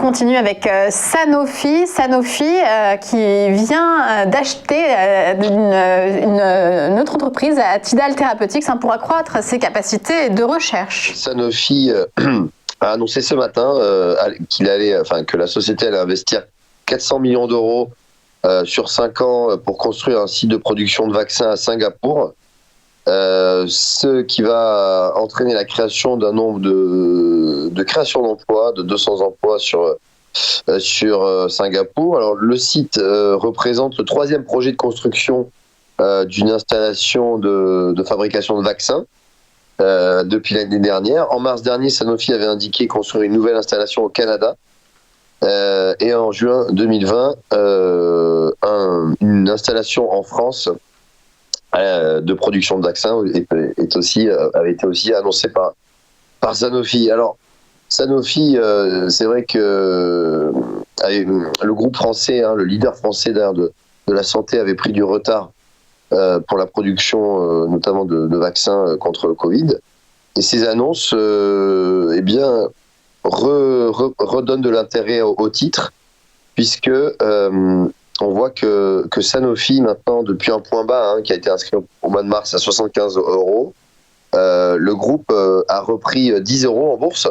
continue avec Sanofi. Sanofi qui vient d'acheter une autre entreprise, Tidal Therapeutics, pour accroître ses capacités de recherche. Sanofi a annoncé ce matin que la société allait investir 400 millions d'euros sur 5 ans pour construire un site de production de vaccins à Singapour. Ce qui va entraîner la création d'un nombre de créations d'emplois, de 200 emplois sur Singapour. Alors, le site représente le 3e projet de construction d'une installation de fabrication de vaccins depuis l'année dernière. En mars dernier, Sanofi avait indiqué construire une nouvelle installation au Canada. Et en juin 2020, une installation en France de production de vaccins avait été aussi annoncée par Sanofi. Alors, Sanofi, c'est vrai que le groupe français, le leader français de la santé, avait pris du retard pour la production notamment de vaccins contre le Covid. Et ces annonces redonnent de l'intérêt au titre, puisque on voit que Sanofi, maintenant, depuis un point bas qui a été inscrit au mois de mars à 75 €, le groupe a repris 10 € en bourse.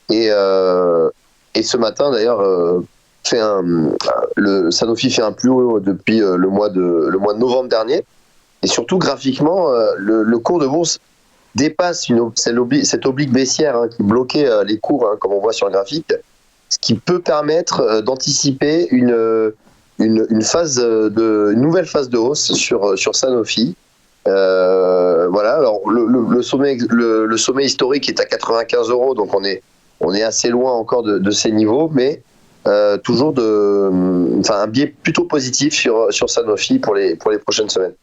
Et ce matin, d'ailleurs, Sanofi fait un plus haut depuis le mois de novembre dernier. Et surtout, graphiquement, le cours de bourse dépasse cette oblique baissière qui bloquait les cours, comme on voit sur le graphique, ce qui peut permettre d'anticiper une nouvelle phase de hausse sur Sanofi. Voilà. Alors le sommet historique est à 95 €, donc on est assez loin encore de ces niveaux, mais toujours un biais plutôt positif sur Sanofi pour les prochaines semaines.